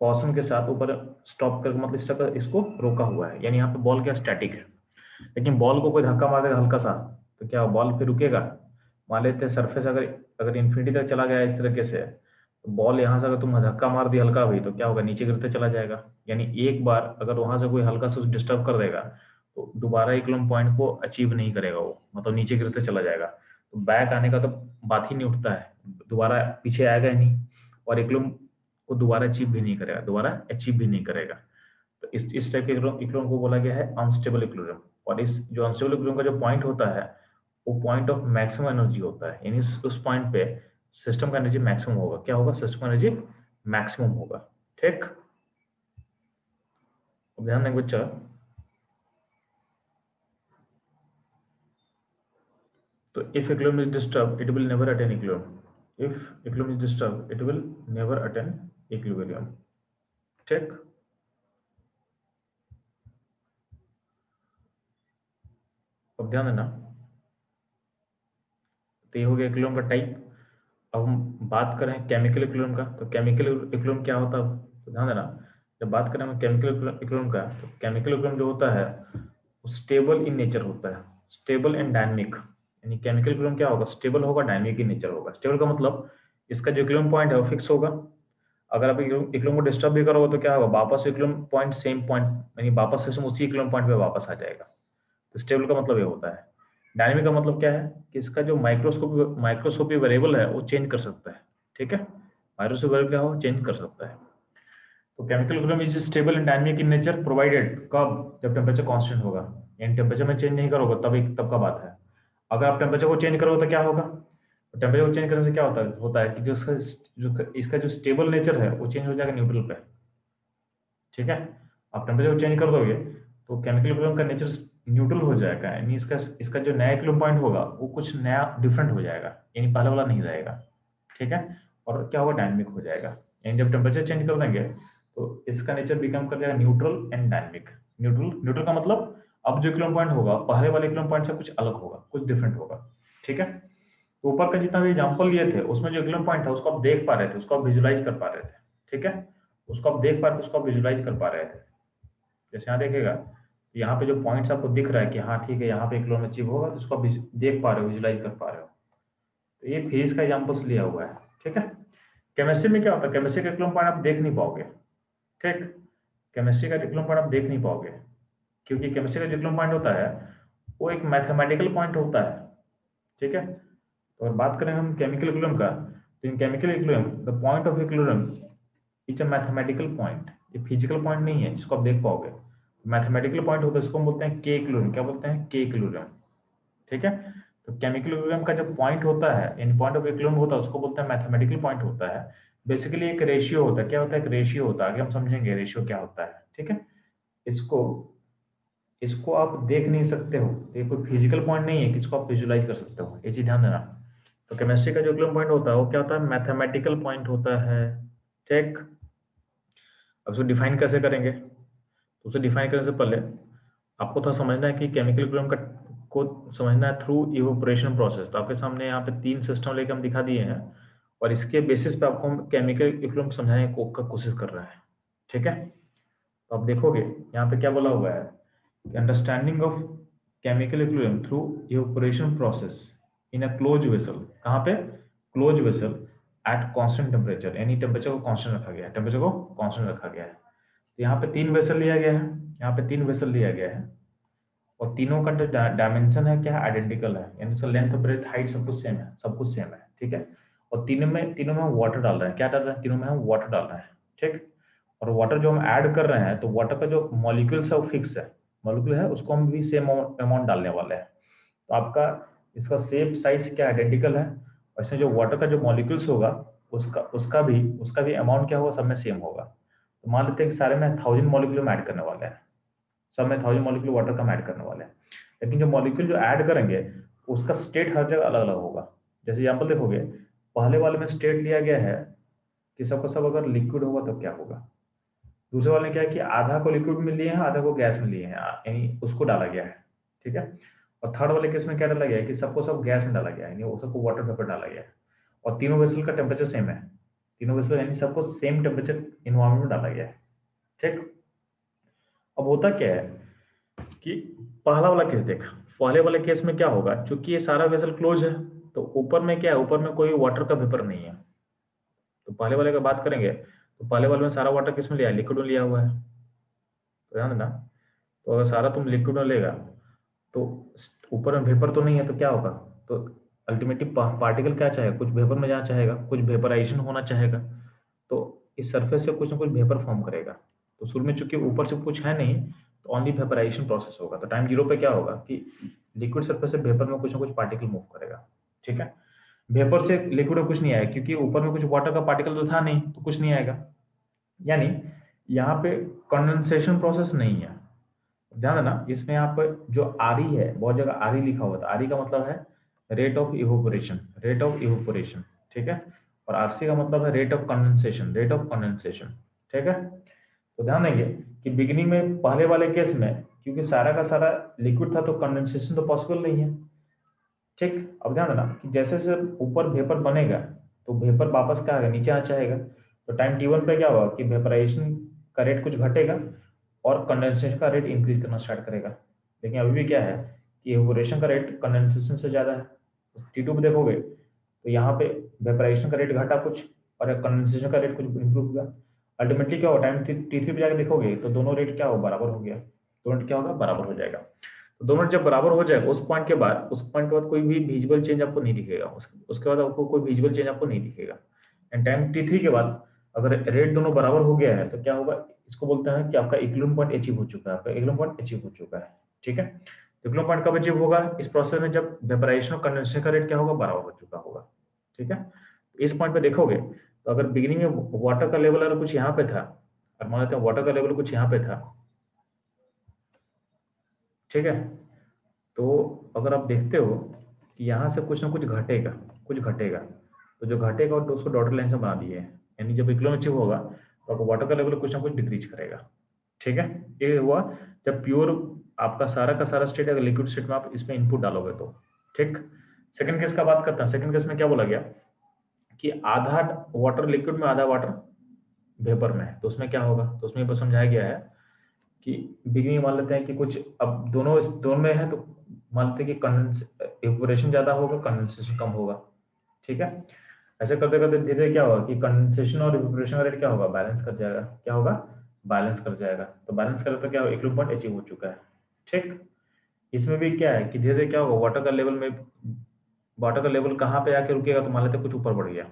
कॉशन के साथ ऊपर स्टॉप करके, मतलब इस तरह इसको रोका हुआ है, यानी यहाँ पे बॉल क्या स्टैटिक है, लेकिन बॉल को कोई धक्का मार देगा हल्का सा, तो क्या बॉल फिर रुकेगा। मान लेते हैं सरफेस अगर अगर इन्फिनिटी तक चला गया इस तरीके से, तो बॉल यहाँ से अगर तुम धक्का मार दिया हल्का भी, तो क्या होगा, नीचे गिरते चला जाएगा, यानी एक बार अगर वहां से कोई हल्का सा डिस्टर्ब कर देगा तो दोबारा इक्विलिब्रियम पॉइंट को अचीव नहीं करेगा वो, मतलब नीचे गिरते चला जाएगा, तो बैक आने का तो बात ही नहीं उठता है, दोबारा पीछे आएगा ही नहीं, और इक्विलिब्रियम को दोबारा अचीव भी नहीं करेगा। तो इस टाइप के इक्विलिब्रियम को बोला गया है अनस्टेबल इक्विलिब्रियम। और इस जो अनस्टेबल इक्विलिब्रियम का जो पॉइंट होता है वो पॉइंट ऑफ मैक्सिमम एनर्जी होता है, यानी उस पॉइंट पे सिस्टम का एनर्जी मैक्सिमम होगा, क्या होगा, सिस्टम का एनर्जी मैक्सिमम होगा। ठीक, अब ध्यान देंगे बच्चा, तो if equilibrium is disturb it will never attain equilibrium, if equilibrium is disturb it will never attain equilibrium. ठीक, अब ध्यान देना, तो ये हो गया इक्विलिब्रियम का टाइप। अब हम बात करें केमिकल इक्विलिब्रियम का, तो केमिकल इक्विलिब्रियम क्या होता है, तो ध्यान देना, जब बात करें हम केमिकल इक्विलिब्रियम का, तो केमिकल इक्विलिब्रियम जो होता है वो स्टेबल इन नेचर होता है, स्टेबल एंड डायनेमिक, यानी केमिकल इक्विलिब्रियम क्या होगा, स्टेबल होगा, डायनेमिक इन नेचर होगा। स्टेबल का मतलब इसका जो इक्विलिब्रियम पॉइंट है वो फिक्स होगा, अगर आप इक्विलिब्रियम को डिस्टर्ब भी करोगे तो क्या होगा, वापस इक्विलिब्रियम पॉइंट सेम पॉइंट, यानी वापस सिस्टम उसी इक्विलिब्रियम पॉइंट पे वापस आ जाएगा। तो स्टेबल का मतलब ये होता है। डायनेमिक का मतलब क्या है कि इसका जो माइक्रोस्कोपी वेरिएबल है वो चेंज कर सकता है। ठीक है, माइक्रोस्कोपी वेरिएबल क्या हो, चेंज कर सकता है। तो chemical equilibrium is stable and dynamic in nature provided, कब, जब टेम्परेचर कांस्टेंट होगा, यानी टेम्परेचर में चेंज नहीं करोगे तब का बात है। अगर आप टेम्परेचर को चेंज करोगे तो क्या होगा, तो टेम्परेचर को चेंज करने से क्या होता है कि इसका जो स्टेबल नेचर है वो चेंज हो जाएगा न्यूट्रल पे। ठीक है, आप टेम्परेचर को चेंज कर दोगे तो केमिकल इक्विलिब्रियम का नेचर न्यूट्रल हो जाएगा, यानी इसका इसका जो नया इक्विलिब्रियम पॉइंट होगा वो कुछ नया डिफरेंट हो जाएगा, यानी पहले वाला नहीं रहेगा। ठीक है, और क्या होगा, डायनेमिक हो जाएगा, यानी जब टेम्परेचर चेंज कर देंगे तो इसका नेचर बिकम कर जाएगा न्यूट्रल एंड डायनेमिक। न्यूट्रल का मतलब अब जो इक्विलिब्रियम पॉइंट होगा पहले वाले इक्विलिब्रियम पॉइंट से कुछ अलग होगा, कुछ डिफरेंट होगा, ठीक है। तो ऊपर का जितना भी एग्जांपल लिए थे उसमें जो इक्विलिब्रियम पॉइंट था उसको आप देख पा रहे थे, उसको आप विजुलाइज कर पा रहे थे, ठीक है। उसको आप देख पा रहे थे, उसको आप विजुलाइज कर पा रहे थे। जैसे यहाँ देखिएगा, यहाँ पे जो पॉइंट्स आपको दिख रहा है कि हाँ ठीक है यहाँ पे इक्विलिब्रियम अचीव होगा, तो उसको आप देख पा रहे हो, विजुलाइज कर पा रहे हो। तो ये फिजिक्स का एग्जाम्पल्स लिया हुआ है, ठीक है। केमिस्ट्री में क्या होता है, केमिस्ट्री का इक्विलिब्रियम पॉइंट आप देख नहीं पाओगे, ठीक। केमिस्ट्री का इक्विलिब्रियम पॉइंट आप देख नहीं पाओगे, क्योंकि केमिस्ट्री का जो इक्विलिब्रियम पॉइंट होता है वो एक मैथमेटिकल पॉइंट होता है, ठीक है। तो अगर बात करें हम केमिकल इक्विलिब्रियम का, तो इन chemical equilibrium the point of equilibrium is a mathematical point. ये फिजिकल पॉइंट नहीं है जिसको आप देख पाओगे, मैथमेटिकल पॉइंट होता है, इसको हम बोलते हैं के इक्विलिब्रियम। क्या बोलते हैं? के इक्विलिब्रियम, ठीक है। तो केमिकल इक्विलिब्रियम का जो पॉइंट होता है, इन पॉइंट ऑफ इक्विलिब्रियम होता है, उसको बोलते हैं मैथमेटिकल पॉइंट होता है। बेसिकली एक रेशियो होता है। क्या होता है? एक रेशियो होता है, आगे हम समझेंगे रेशियो क्या होता है, ठीक है। इसको इसको आप देख नहीं सकते हो, ये कोई फिजिकल पॉइंट नहीं है कि इसको आप विजुलाइज कर सकते हो, ये चीज ध्यान देना। तो केमिस्ट्री का जो इक्विलिब्रियम पॉइंट होता है वो क्या होता है? मैथमेटिकल पॉइंट होता है, ठीक। अब उसको डिफाइन कैसे करेंगे? तो उसे डिफाइन करने से पहले आपको थोड़ा समझना है कि केमिकल इक्विलिब्रियम का को समझना है थ्रू इवोपोरेशन प्रोसेस। तो आपके सामने यहाँ पे 3 सिस्टम लेके हम दिखा दिए हैं, और इसके बेसिस पे आपको हम केमिकल इक्विलिब्रियम समझाने का कोशिश कर रहे हैं, ठीक है। तो आप देखोगे यहाँ पे क्या बोला हुआ है कि understanding of chemical equilibrium through evaporation process in a close vessel. कहाँ पे? Close vessel at constant temperature, यानी टेम्परेचर को कांस्टेंट रखा गया है, टेम्परेचर को कांस्टेंट रखा गया है। तो यहाँ पे 3 वेसल लिया गया है, यहाँ पे 3 वेसल लिया गया है, और तीनों का जो डायमेंशन है क्या है? आइडेंटिकल है, यानी उसका लेंथ ब्रेथ हाइट सब कुछ सेम है, सब कुछ सेम है, ठीक है। और तीनों में वाटर डाल रहे हैं। क्या डाल रहे हैं? तीनों में हम वाटर डाल रहे हैं, ठीक। और वाटर जो हम ऐड कर रहे हैं, तो वाटर का जो मॉलिक्यूल्स है वो फिक्स है, मॉलिक्यूल है उसको हम भी सेम अमाउंट डालने वाले हैं। तो आपका इसका शेप साइज क्या आइडेंटिकल है, और इसमें जो वाटर का जो मॉलिक्यूल्स होगा उसका भी अमाउंट क्या होगा? सब में सेम होगा। तो मान लेते हैं कि सारे में 1000 मॉलिक्यूल हम ऐड करने वाले हैं, सब में 1000 मॉलिक्यूल वाटर का हम ऐड करने वाले हैं। लेकिन जो मॉलिक्यूल जो ऐड करेंगे उसका स्टेट हर जगह अलग अलग होगा। जैसे एग्जाम्पल देखोगे, पहले वाले में स्टेट लिया गया है कि सबका सब अगर लिक्विड होगा तो क्या होगा। दूसरे वाले में क्या है कि आधा को लिक्विड में लिए हैं, आधा को गैस में लिए हैं, यानी उसको डाला गया है, ठीक है। और थर्ड वाले केस में क्या डाला गया है कि सबको सब गैस में डाला गया है, यानी वो सबको वाटर वेपर डाला गया है। और तीनों वेसल का टेम्परेचर सेम है, तीनों वेसल यानी सबको सेम टेम्परेचर इन्वायरमेंट में डाला गया है, ठीक। अब होता क्या है कि पहला वाला केस देख, पहले वाले केस में क्या होगा, क्योंकि ये सारा वेसल क्लोज है, तो ऊपर में क्या है? ऊपर में कोई वाटर का वेपर नहीं है। तो पहले वाले का बात करेंगे, तो पहले वाले में सारा वाटर किस में लिया है? लिक्विड में लिया हुआ है। तो ध्यान देना, तो अगर सारा तुम लिक्विड में लेगा तो ऊपर में वेपर तो नहीं है, तो क्या होगा? तो अल्टीमेटली पार्टिकल क्या चाहेगा? कुछ वेपर में जाना चाहेगा, कुछ वेपराइजेशन होना चाहेगा। तो इस सरफेस से कुछ ना कुछ वेपर फॉर्म करेगा। तो शुरू में चूंकि ऊपर से कुछ है नहीं, तो ओनली वेपराइजेशन प्रोसेस होगा। तो टाइम जीरो पे क्या होगा कि लिक्विड सरफेस से वेपर में कुछ ना कुछ पार्टिकल मूव करेगा, ठीक है। वेपर से लिक्विड में कुछ नहीं आएगा, क्योंकि ऊपर में कुछ वाटर का पार्टिकल तो था नहीं, तो कुछ नहीं आएगा। यानी यहाँ पे कंडेंसेशन प्रोसेस नहीं है। ध्यान देना, इसमें यहाँ पर जो आरई है, बहुत जगह आरई लिखा हुआ था, आरई का मतलब है rate of evaporation, rate of evaporation, ठीक है। और आरसी का मतलब है rate of condensation, rate of condensation, ठीक है। तो ध्यान देंगे कि बिगिनिंग में पहले वाले केस में क्योंकि सारा का सारा लिक्विड था, तो कंडेंसेशन तो पॉसिबल नहीं है, ठीक। अब ध्यान देना कि जैसे जैसे ऊपर वेपर बनेगा, तो वेपर वापस क्या आएगा? नीचे आ चाहेगा। तो टाइम टी1 पे क्या होगा कि वेपराइजेशन का रेट कुछ घटेगा और कंडेंसेशन का रेट इंक्रीज करना स्टार्ट करेगा। लेकिन अभी भी क्या है कि इवेपोरेशन का रेट कंडेंसेशन से ज़्यादा है। टी2 पे देखोगे तो यहाँ पे वेपराइजेशन का रेट घटा कुछ, और कंडेंसेशन का रेट कुछ इंप्रूव हुआ। अल्टीमेटली क्या होगा? टाइम टी3 पे जाकर देखोगे तो दोनों रेट क्या हो? बराबर हो गया। दोनों रेट क्या होगा? बराबर हो जाएगा। तो दोनों जब बराबर हो जाएगा, उस पॉइंट के बाद कोई भी विजुअल चेंज आपको नहीं दिखेगा। उसके बाद आपको कोई विजुअल चेंज आपको नहीं दिखेगा। एंड टाइम टी3 के बाद अगर रेट दोनों बराबर हो गया है, तो क्या होगा? इसको बोलते हैं कि आपका इक्विलिब्रियम पॉइंट अचीव हो चुका है, आपका इक्विलिब्रियम पॉइंट अचीव हो चुका है, ठीक है। इक्विलिब्रियम पॉइंट कब अचीव होगा? इस प्रोसेस में जब वेपराइजेशन और कंडेंसेशन का रेट क्या होगा? बराबर हो चुका होगा, ठीक है। इस पॉइंट पे देखोगे तो अगर बिगिनिंग में वाटर का लेवल अगर कुछ यहाँ पे था, और मान लेते हैं वाटर का लेवल कुछ यहाँ पे था, ठीक है। तो अगर आप देखते हो कि यहाँ से कुछ ना कुछ घटेगा, कुछ घटेगा, तो जो घटेगा तो उसको डॉटेड लाइन से बना दिए हैं। यानी जब इक्विलिब्रियम अचीव होगा तो आपको वाटर का लेवल कुछ ना कुछ डिक्रीज करेगा, ठीक है। ये हुआ जब प्योर आपका सारा का सारा स्टेट अगर लिक्विड स्टेट में आप इसमें इनपुट डालोगे तो, ठीक। सेकंड केस का बात करते हैं। सेकंड केस में क्या बोला गया कि आधा वाटर लिक्विड में, आधा वाटर वेपर में है, तो उसमें क्या होगा, तो उसमें बस समझाया गया है कि बिगिनिंग मान लेते हैं कि कुछ, अब दोनों दोनों में है तो मान लेते हैं कि कंडेंस इवेपोरेशन ज्यादा होगा, कंडेंसेशन कम होगा, ठीक है। ऐसे करते करते धीरे धीरे क्या होगा कि कंडेंसेशन और इवेपोरेशन का रेट क्या होगा, बैलेंस कर जाएगा, क्या होगा, बैलेंस कर जाएगा। तो बैलेंस करे तो क्या होगा, इक्विलिब्रियम पॉइंट अचीव हो चुका है, ठीक। इसमें भी क्या है कि धीरे धीरे क्या होगा, वाटर का लेवल कहाँ पे आके रुकेगा, तो मान लेते हैं कुछ ऊपर बढ़ गया,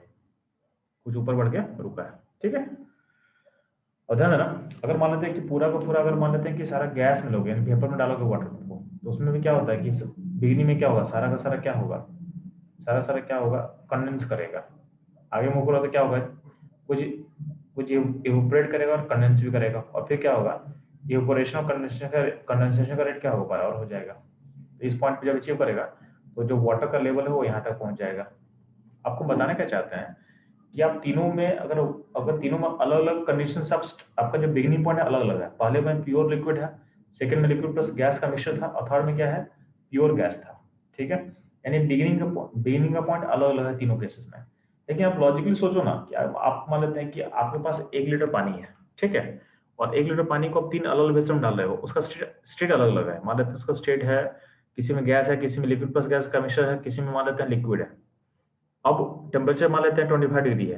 कुछ ऊपर बढ़ गया, रुका है, ठीक है। और ध्यान देना, अगर मान लेते हैं कि पूरा का पूरा, अगर मान लेते हैं कि सारा गैस में लोगे यानी वेपर में डालोगे वाटर को, तो उसमें भी क्या होता है कि बिगनी में क्या होगा, सारा का सारा क्या होगा, सारा सारा क्या होगा, कंडेंस करेगा। आगे मूव करो तो क्या होगा, कुछ कुछ इवेपोरेट करेगा और कंडेंस भी करेगा, और फिर क्या होगा, इवेपोरेशन और कंडेंसेशन का रेट क्या होगा, बराबर हो जाएगा। तो इस पॉइंट पे जब अचीव करेगा तो जो वाटर का लेवल है वो यहाँ तक पहुंच जाएगा। आपको बताना क्या चाहते हैं कि आप तीनों में, अगर अगर तीनों में अलग अलग कंडीशन, आपका जो बिगिनिंग पॉइंट है अलग अलग है। पहले में प्योर लिक्विड है, सेकंड में लिक्विड प्लस गैस का मिक्सचर था, और थर्ड में क्या है, प्योर गैस था, ठीक है। यानी बिगिनिंग का पॉइंट अलग अलग है तीनों केसेस में। लेकिन आप लॉजिकली सोचो ना कि आप मान लेते हैं कि आपके पास 1 लीटर पानी है, ठीक है, और 1 लीटर पानी को आप 3 अलग अलग वेसल में डाल रहे हो, उसका स्टेट अलग अलग है। मान लेते हैं उसका स्टेट है, किसी में गैस है, किसी में लिक्विड प्लस गैस का मिक्सचर है, किसी में मान लेते हैं लिक्विड है। अब टेम्परेचर मान लेते हैं 25 डिग्री है,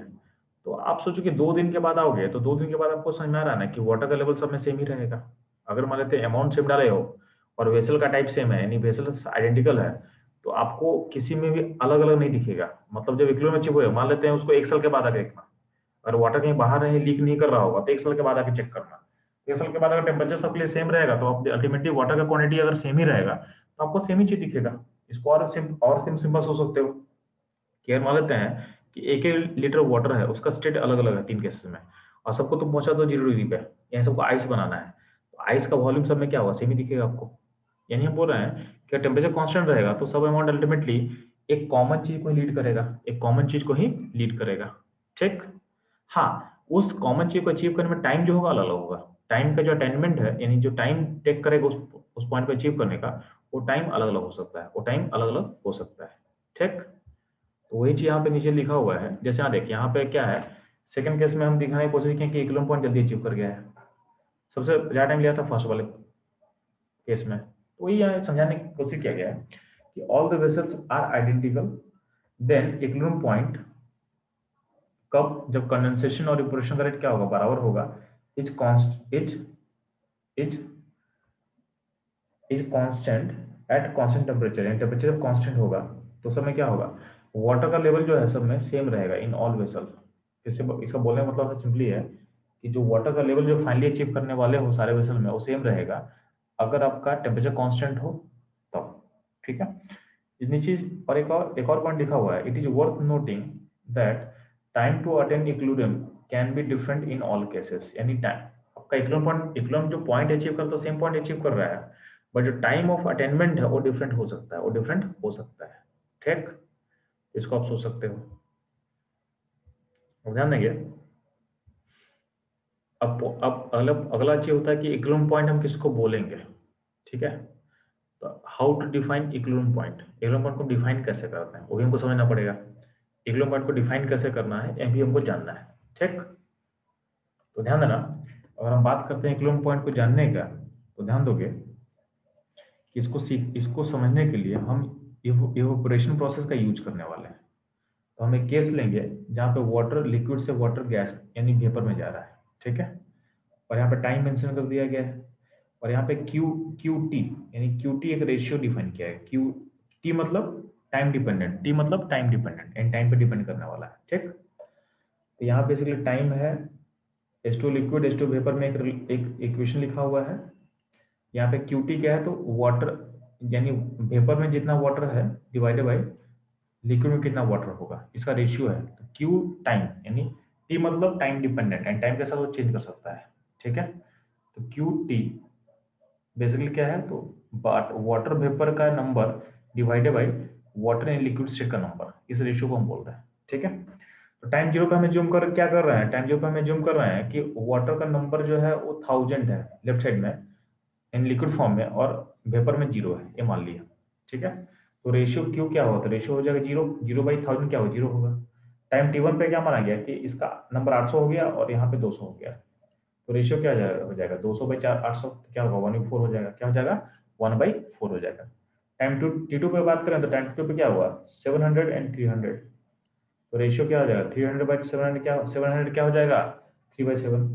तो आप सोचो कि 2 दिन के बाद आओगे, तो 2 दिन के बाद आपको समझ में आ रहा है ना कि वाटर का लेवल सब में सेम ही रहेगा। अगर मान लेते हैं अमाउंट सेम डाले हो और वेसल का टाइप सेम है, यानी वेसल आइडेंटिकल है, तो आपको किसी में भी अलग अलग नहीं दिखेगा। मतलब जब इक्विलिब्रियम अचीव हो, मान लेते हैं उसको 1 साल के बाद आके देखना, अगर वाटर कहीं बाहर नहीं लीक नहीं कर रहा होगा तो 1 साल के बाद आके चेक करना। 1 साल के बाद अगर टेम्परेचर सबके लिए सेम रहेगा, तो आप अल्टीमेटली वाटर का क्वांटिटी अगर सेम ही रहेगा तो आपको सेम ही चीज दिखेगा। इसको और सिंपल सोच सकते हो कि अगर मान लेते हैं कि 1 लीटर वाटर है, उसका स्टेट अलग अलग है 3 केसेस में, और सबको तुम पहुंचा दो 0 डिग्री पे, यानी सबको आइस बनाना है, तो आइस का वॉल्यूम सब में क्या होगा, सेम ही दिखेगा आपको। यानी हम बोल रहे हैं कि टेम्परेचर कांस्टेंट रहेगा तो सब अमाउंट अल्टीमेटली एक कॉमन चीज को ही लीड करेगा, एक कॉमन चीज को ही लीड करेगा, ठीक। हाँ, उस कॉमन चीज को अचीव करने में टाइम जो होगा अलग अलग होगा। टाइम का जो अटेनमेंट है, यानी जो टाइम टेक करेगा उस पॉइंट को अचीव करने का, वो टाइम अलग अलग हो सकता है, वो टाइम अलग अलग हो सकता है, ठीक। तो वही चीज यहाँ पे नीचे लिखा हुआ है। जैसे यहाँ देखिए, यहाँ पे क्या है, सेकंड केस में हम दिखाने की कोशिश की कि इक्विलिब्रियम पॉइंट जल्दी अचीव कर गया है, सबसे ज्यादा टाइम लिया था फर्स्ट वाले केस में। तो वही यहाँ समझाने की कोशिश किया गया है कि all the vessels are identical, then equilibrium point कब, जब कंडेंसेशन और इवेपोरेशन का रेट क्या होगा, बराबर होगा, is const is is constant at constant temperature, यानी टेम्परेचर जब कांस्टेंट होगा तो सब में क्या होगा, वाटर का लेवल जो है सब में सेम रहेगा इन ऑल वेसल। इससे इसका बोलने का मतलब सिंपली है कि जो वाटर का लेवल जो फाइनली अचीव करने वाले हो सारे वेसल में, वो सेम रहेगा अगर आपका टेम्परेचर कांस्टेंट हो तब, ठीक है। इतनी चीज, और एक और पॉइंट लिखा हुआ है, it is worth noting that time to attain equilibrium can be different in all cases. यानी टाइम, आपका इक्विलिब्रियम जो पॉइंट अचीव करता है सेम पॉइंट अचीव कर रहा है, बट जो टाइम ऑफ अटेनमेंट है वो डिफरेंट हो सकता है, वो डिफरेंट हो सकता है, ठीक। इसको आप सोच सकते हो, और ध्यान देंगे। अब अगला अगला चीज होता है कि इक्विलिब्रियम पॉइंट हम किसको बोलेंगे, ठीक है। तो how to define equilibrium point, equilibrium point को डिफाइन कैसे करते हैं वो भी हमको समझना पड़ेगा। इक्विलिब्रियम पॉइंट को डिफाइन कैसे करना है ये भी हमको जानना है, ठीक। तो ध्यान देना, अगर हम बात करते हैं इक्विलिब्रियम पॉइंट को जानने का, तो ध्यान दोगे कि इसको समझने के लिए हम इवेपोरेशन प्रोसेस का यूज करने वाले हैं। तो हम एक केस लेंगे जहाँ पे वाटर लिक्विड से वाटर गैस यानी वेपर में जा रहा है, ठीक है। और यहाँ पे टाइम मेंशन कर दिया गया है, और यहाँ पे क्यू टी, यानी क्यू टी एक रेशियो डिफाइन किया है। क्यू टी मतलब टाइम डिपेंडेंट, टी मतलब टाइम डिपेंडेंट, एंड टाइम पे डिपेंड करने वाला है, ठीक। तो यहाँ बेसिकली टाइम है, H2 लिक्विड H2 वेपर में एक इक्वेशन लिखा हुआ है। यहाँ पे क्यूटी क्या है, तो वाटर यानी वेपर में जितना वाटर है डिवाइडेड बाई लिक्विड में कितना वाटर होगा, इसका रेशियो है। तो क्यू टाइम, यानी टी मतलब टाइम डिपेंडेंट, एंड टाइम के साथ वो चेंज कर सकता है, ठीक है। तो क्यू टी बेसिकली क्या है, तो वाटर वेपर का number divided by water and liquid state का नंबर, इस रेशियो को हम बोल रहे हैं, ठीक है। तो टाइम जीरो पे हमें जूम कर क्या कर रहे हैं, टाइम जीरो पे हमें जूम कर रहे हैं कि वाटर का नंबर जो है वो 1000 है लेफ्ट साइड में, इन लिक्विड फॉर्म में, और वेपर में 0 है, ये मान लिया। ठीक है, तो रेशियो क्यू क्या होगा, तो रेशियो हो जाएगा 0/1000 क्या हो, 0 होगा। टाइम T1 पे क्या माना गया कि इसका नंबर 800 हो गया और यहाँ पे 200 हो गया, तो रेशियो क्या हो जाएगा 200/800, तो क्या होगा 1/4 हो जाएगा, क्या हो जाएगा 1/4 हो जाएगा। टाइम T2 पे बात करें तो टाइम T2 पे क्या हुआ 700 एंड 300, तो रेशियो क्या हो जाएगा 300/700, क्या 700 क्या हो जाएगा 3/7।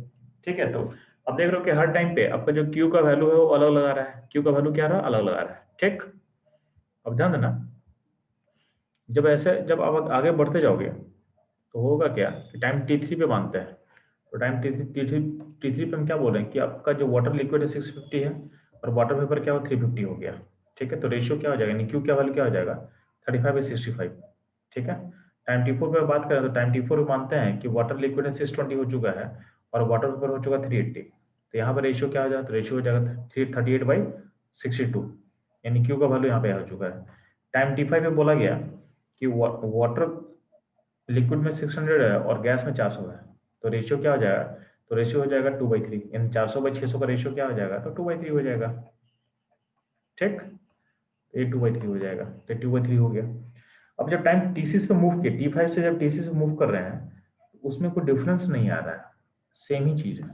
ठीक है, तो अब देख रहे हो कि हर टाइम पे आपका जो क्यू का वैल्यू है वो अलग लगा रहा है, क्यू का वैल्यू क्या रहा अलग लगा रहा है। ठीक, अब ध्यान देना, जब आप आगे बढ़ते जाओगे तो होगा क्या कि टाइम T3 पे मानते हैं, तो टाइम टी थ्री पे हम क्या बोल रहे हैं कि आपका जो वाटर लिक्विड है 650 है और वाटर वेपर क्या हो 350 हो गया। ठीक है, तो रेशियो क्या हो जाएगा, यानी क्यू क्या वैल्यू क्या हो जाएगा 35/65। ठीक है, टाइम T4 पे बात करें तो टाइम T4 पे मानते हैं कि वाटर लिक्विड है 620 हो चुका है और वाटर वेपर हो चुका 380, तो यहाँ पर रेशियो क्या हो जाएगा, तो रेशियो हो जाएगा 338/62, यानी क्यू का वैल्यू यहाँ पे आ चुका है। टाइम T5 पे बोला गया कि वाटर लिक्विड में 600 है और गैस में 400 है, तो रेशियो क्या हो जाएगा, तो रेशियो हो जाएगा 2/3, यानी 400/600 का रेशियो क्या हो जाएगा, तो 2/3 हो जाएगा। ठीक, ये 2/3 हो जाएगा, तो 2/3 हो गया। अब जब टाइम T6 पे मूव किया, T5 से जब T6 पे मूव कर रहे हैं तो उसमें कोई डिफरेंस नहीं आ रहा है, सेम ही चीज है।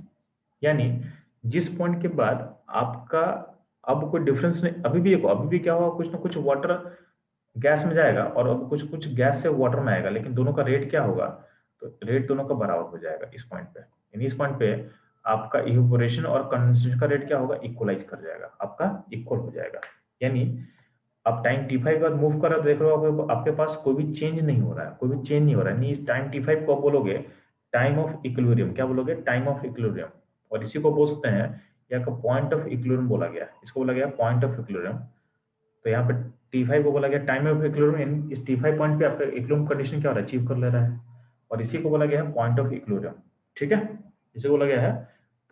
यानी जिस पॉइंट के बाद आपका अब कोई डिफरेंस नहीं, अभी भी क्या होगा, कुछ ना कुछ वाटर गैस में जाएगा और अब कुछ कुछ गैस से वाटर में आएगा, लेकिन दोनों का रेट क्या होगा, तो रेट दोनों का बराबर हो जाएगा इस पॉइंट पे, यानी इस पॉइंट पे आपका इवेपोरेशन और कंडेंसेशन का रेट क्या होगा, इक्वलाइज कर जाएगा, आपका इक्वल हो जाएगा। यानी अब टाइम T5 के बाद मूव कर रहा है तो देख रहे हो आपके पास कोई भी चेंज नहीं हो रहा है, कोई भी चेंज नहीं हो रहा है, नहीं टाइम T5 को आप बोलोगे टाइम ऑफ इक्विलिब्रियम, क्या बोलोगे टाइम ऑफ इक्विलिब्रियम, और इसी को बोल सकते हैं या का पॉइंट ऑफ इक्विलिब्रियम बोला गया, इसको बोला गया पॉइंट ऑफ इक्विलिब्रियम। तो यहाँ पे T5 को बोला गया टाइम ऑफ इक्विलिब्रियम, इस T5 पॉइंट पे आपका इक्विलिब्रियम कंडीशन क्या हो रहा है, अचीव कर ले रहा है, और इसी को बोला गया है पॉइंट ऑफ इक्विलिब्रियम। ठीक है, इसे बोला गया है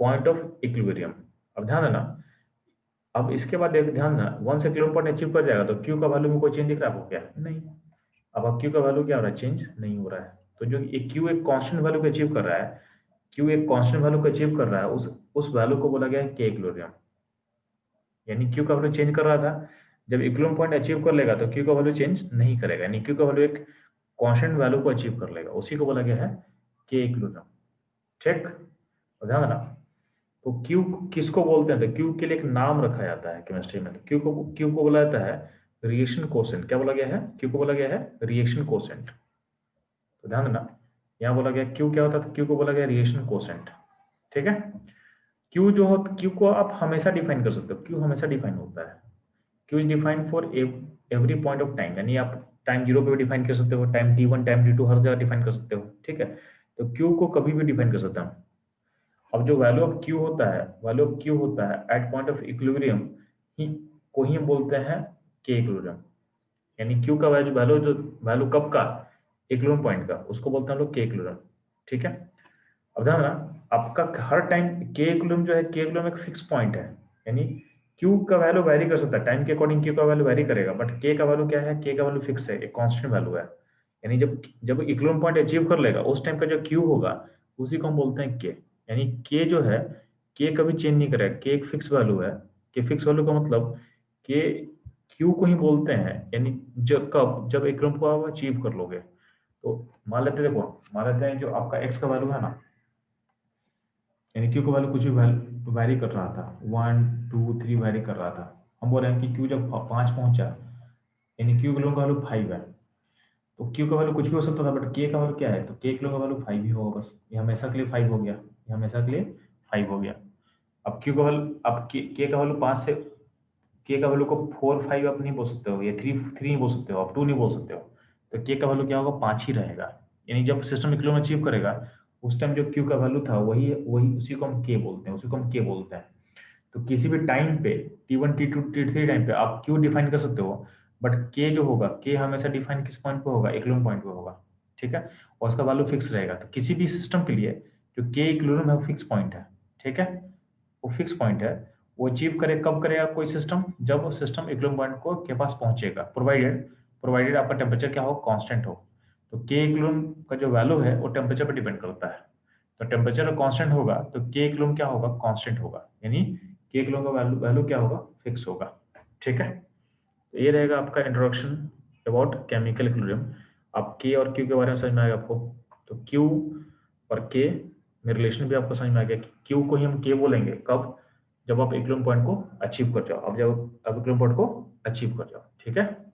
पॉइंट ऑफ इक्विलिब्रियम। अब ध्यान देना, अब इसके बाद ध्यान देना, वन से इक्विलिब्रियम पॉइंट अचीव कर जाएगा तो क्यू का वैल्यू में कोई चेंज दिख रहा है आपको क्या, नहीं। अब क्यू का वैल्यू क्या हो रहा है, चेंज नहीं हो रहा है, तो जो ये क्यू एक कांस्टेंट वैल्यू को अचीव कर रहा है, क्यू एक कांस्टेंट वैल्यू को अचीव कर रहा है, उस वैल्यू को बोला गया है के इक्विलिब्रियम। यानी क्यू का वैल्यू चेंज कर रहा था, जब इक्विलिब्रियम पॉइंट अचीव कर लेगा तो क्यू का वैल्यू चेंज नहीं करेगा, यानी क्यू का वैल्यू एक कांस्टेंट वैल्यू को अचीव कर लेगा, उसी को बोला गया है के इक्विलिब्रियम। ठीक, तो ध्यान देना, तो क्यू किसको बोलते हैं, तो क्यू के लिए एक नाम रखा जाता है केमिस्ट्री में, तो क्यू को बोला जाता है रिएक्शन कोसेंट। क्या बोला गया है, क्यू को बोला गया है रिएक्शन कोसेंट। तो ध्यान देना, यहाँ बोला गया क्यू क्या होता है, तो क्यू को बोला गया रिएक्शन कोसेंट। ठीक है, क्यू जो हो, क्यू को आप हमेशा डिफाइन कर सकते हो, क्यू हमेशा डिफाइन होता है, Q is defined for every point of time, यानी आप टाइम 0 पे भी डिफाइन कर सकते हो, टाइम T1 टाइम T2 हर जगह डिफाइन कर सकते हो। ठीक है, तो क्यू को कभी भी डिफाइन कर सकते हैं। अब जो वैल्यू ऑफ क्यू होता है, वैल्यू ऑफ क्यू होता है एट पॉइंट ऑफ इक्विलिब्रियम ही को ही बोलते हैं के इक्विलिब्रियम, यानी क्यू का वैल्यू जो वैल्यू कब का, इक्विलिब्रियम पॉइंट का, उसको बोलते हैं हम लोग के इक्विलिब्रियम। ठीक है, अब ध्यान रखना, आपका हर टाइम के इक्विलिब्रियम जो है, के इक्विलिब्रियम एक फिक्स पॉइंट है, यानी क्यू का वैल्यू वेरी कर सकता है, टाइम के अकॉर्डिंग क्यू का वैल्यू वेरी करेगा, बट के का वैल्यू क्या है, के का वैल्यू फिक्स है, एक कांस्टेंट वैल्यू है। यानी जब जब इक्विलिब्रियम पॉइंट अचीव कर लेगा उस टाइम का जो क्यू होगा उसी को हम बोलते हैं के, यानी के जो है, के कभी चेंज नहीं करेगा, के एक फिक्स वैल्यू है। के फिक्स वैल्यू का मतलब के क्यू को ही बोलते हैं, यानी जब इक्विलिब्रियम को आप अचीव कर लोगे, तो मान लेते हैं, देखो मान लेते हैं जो आपका एक्स का वैल्यू है ना, यानी क्यू का वैल्यू कुछ भी वैरी कर रहा था, 1 2 3 वैरी कर रहा था, हम बोल रहे हैं कि क्यू जब 5 पहुंचा, यानी क्यू का वैल्यू 5 है, तो क्यू का वैल्यू कुछ भी हो सकता था, बट के का वैल्यू क्या है, तो के का वैल्यू 5 ही होगा बस, ये हमेशा के लिए 5 हो गया, ये हमेशा के लिए 5 हो गया। अब क्यू का वैल्यू, अब के का वैल्यू 5 से, के का वैल्यू को 4 5 आप नहीं बोल सकते हो, या 3 3 नहीं बोल सकते हो, आप 2 नहीं बोल सकते हो, तो के का वैल्यू क्या होगा, 5 ही रहेगा। यानी जब सिस्टम इक्विलिब्रियम अचीव करेगा उस टाइम जो क्यू का वैल्यू था वही वही उसी को हम के बोलते हैं, उसी को हम के बोलते हैं। तो किसी भी टाइम पे T1 T2 T3 टाइम पे आप क्यू डिफाइन कर सकते हो, बट के जो होगा, के हमेशा डिफाइन किस पॉइंट पे होगा, इक्विलिब्रियम पॉइंट पे होगा। ठीक है, और उसका वैल्यू फिक्स रहेगा, तो किसी भी सिस्टम के लिए जो के इक्विलिब्रियम है वो फिक्स पॉइंट है। ठीक है, वो फिक्स पॉइंट है, वो अचीव करे कब करेगा कोई सिस्टम, जब वो सिस्टम इक्विलिब्रियम पॉइंट को के पास पहुंचेगा, प्रोवाइडेड प्रोवाइडेड आपका टेम्परेचर क्या हो, कांस्टेंट हो। तो के इक्विलिब्रियम का जो वैल्यू है वो टेम्परेचर पर डिपेंड करता है, तो टेम्परेचर कांस्टेंट होगा तो के इक्विलिब्रियम क्या होगा, कांस्टेंट होगा, यानी के इक्विलिब्रियम का वैल्यू वैल्यू क्या होगा, फिक्स होगा। ठीक है, तो ये रहेगा आपका इंट्रोडक्शन अबाउट केमिकल इक्विलिब्रियम। अब के और क्यू के बारे में समझ में आएगा आपको। तो क्यू और के में रिलेशन भी आपको समझ में आ गया कि क्यू को ही हम के बोलेंगे कब, जब आप इक्विलिब्रियम पॉइंट को अचीव कर जाओ, अब जब आप इक्विलिब्रियम पॉइंट को अचीव कर जाओ। ठीक है।